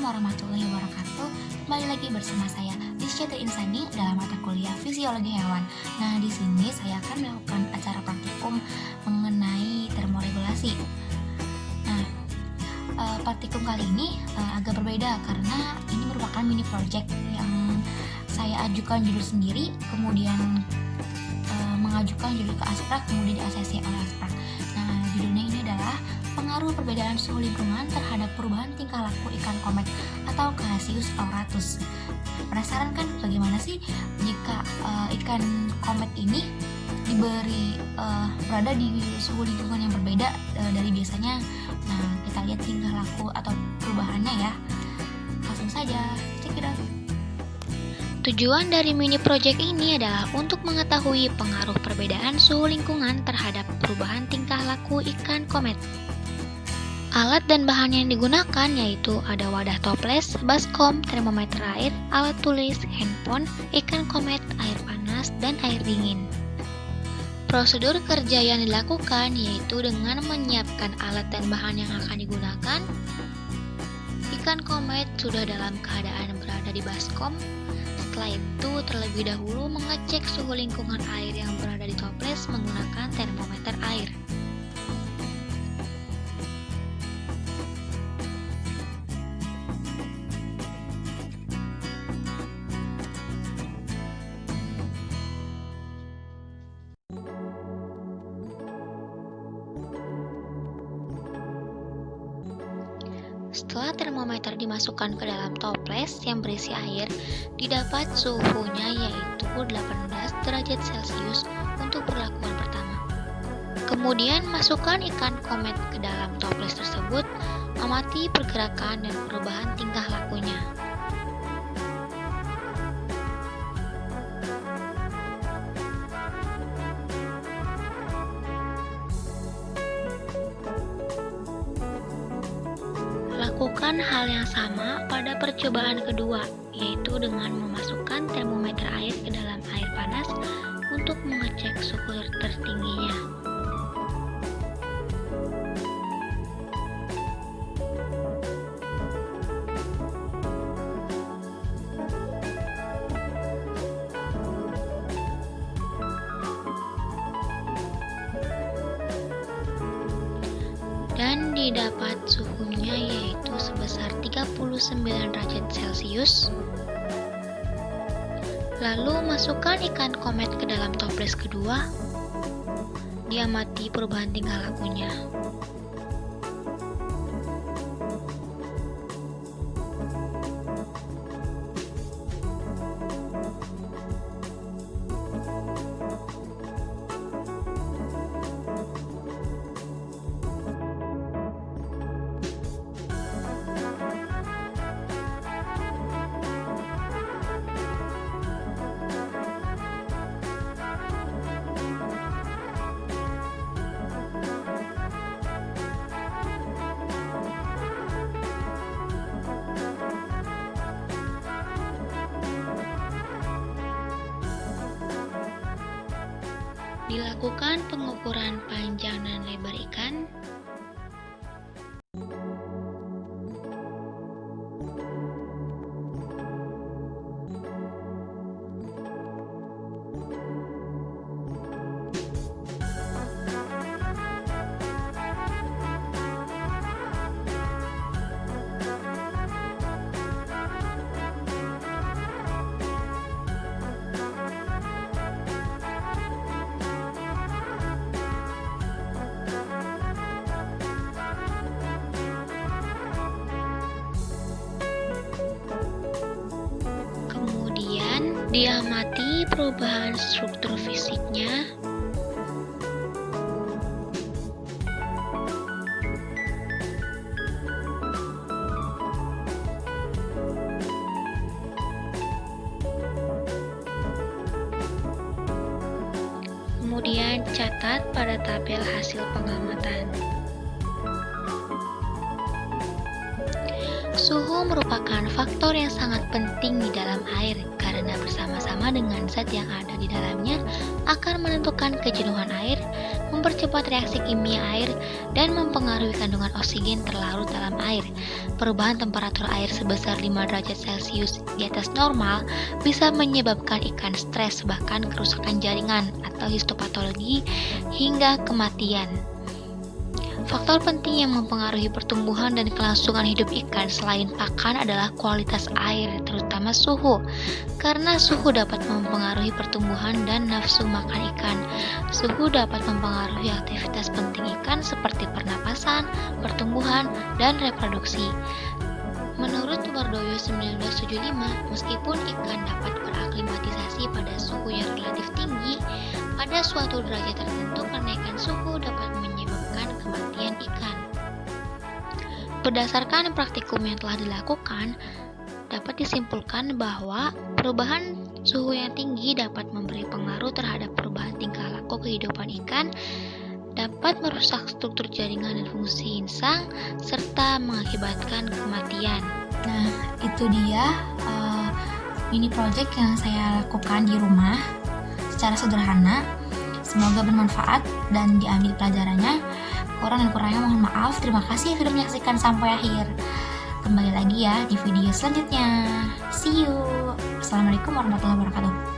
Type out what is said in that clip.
warahmatullahi wabarakatuh. Kembali lagi bersama saya Disyata Insani dalam mata kuliah Fisiologi Hewan. Nah, di sini saya akan melakukan acara praktikum mengenai termoregulasi. Nah, praktikum kali ini agak berbeda karena ini merupakan mini project yang saya ajukan judul sendiri, kemudian mengajukan judul ke Asprak, kemudian di-ACC oleh Asprak. Nah, judulnya ini adalah pengaruh perbedaan suhu lingkungan terhadap perubahan tingkah laku ikan komet atau Carassius auratus. Penasaran kan bagaimana sih jika ikan komet ini diberi berada di suhu lingkungan yang berbeda dari biasanya? Nah, kita lihat tingkah laku atau perubahannya ya. Langsung saja, check it out. Tujuan dari mini project ini adalah untuk mengetahui pengaruh perbedaan suhu lingkungan terhadap perubahan tingkah laku ikan komet. Alat dan bahan yang digunakan yaitu ada wadah toples, baskom, termometer air, alat tulis, handphone, ikan komet, air panas, dan air dingin. Prosedur kerja yang dilakukan yaitu dengan menyiapkan alat dan bahan yang akan digunakan. Ikan komet sudah dalam keadaan berada di baskom. Setelah itu terlebih dahulu mengecek suhu lingkungan air yang berada di toples menggunakan termometer air. Setelah termometer dimasukkan ke dalam toples yang berisi air, didapat suhunya yaitu 18 derajat Celcius untuk perlakuan pertama. Kemudian masukkan ikan komet ke dalam toples tersebut, amati pergerakan dan perubahan tingkah lakunya. Lakukan hal yang sama pada percobaan kedua, yaitu dengan memasukkan termometer air ke dalam air panas untuk mengecek suhu tertingginya. Dan didapat suhunya yaitu sebesar 39 derajat Celcius. Lalu masukkan ikan komet ke dalam toples kedua. Diamati perubahan tingkah lakunya. Dilakukan pengukuran panjang dan lebar ikan. Diamati perubahan struktur fisiknya. Kemudian catat pada tabel hasil pengamatan. Suhu merupakan faktor yang sangat penting di dalam air karena karena bersama-sama dengan zat yang ada di dalamnya akan menentukan kejenuhan air, mempercepat reaksi kimia air, dan mempengaruhi kandungan oksigen terlarut dalam air. Perubahan temperatur air sebesar 5 derajat Celcius di atas normal bisa menyebabkan ikan stres, bahkan kerusakan jaringan atau histopatologi hingga kematian. Faktor penting yang mempengaruhi pertumbuhan dan kelangsungan hidup ikan selain pakan adalah kualitas air, terutama suhu. Karena suhu dapat mempengaruhi pertumbuhan dan nafsu makan ikan. Suhu dapat mempengaruhi aktivitas penting ikan seperti pernapasan, pertumbuhan, dan reproduksi. Menurut Wardoyo 1975, meskipun ikan dapat beraklimatisasi pada suhu yang relatif tinggi, pada suatu derajat tertentu kenaikan suhu dapat menyebabkan kematian ikan. Berdasarkan praktikum yang telah dilakukan, dapat disimpulkan bahwa perubahan suhu yang tinggi dapat memberi pengaruh terhadap perubahan tingkah laku kehidupan ikan, dapat merusak struktur jaringan dan fungsi insang, serta mengakibatkan kematian. Nah, itu dia mini project yang saya lakukan di rumah secara sederhana. Semoga bermanfaat dan diambil pelajarannya. Kurang dan kurangnya mohon maaf. Terima kasih sudah menyaksikan sampai akhir. Kembali lagi ya di video selanjutnya. See you. Assalamualaikum warahmatullahi wabarakatuh.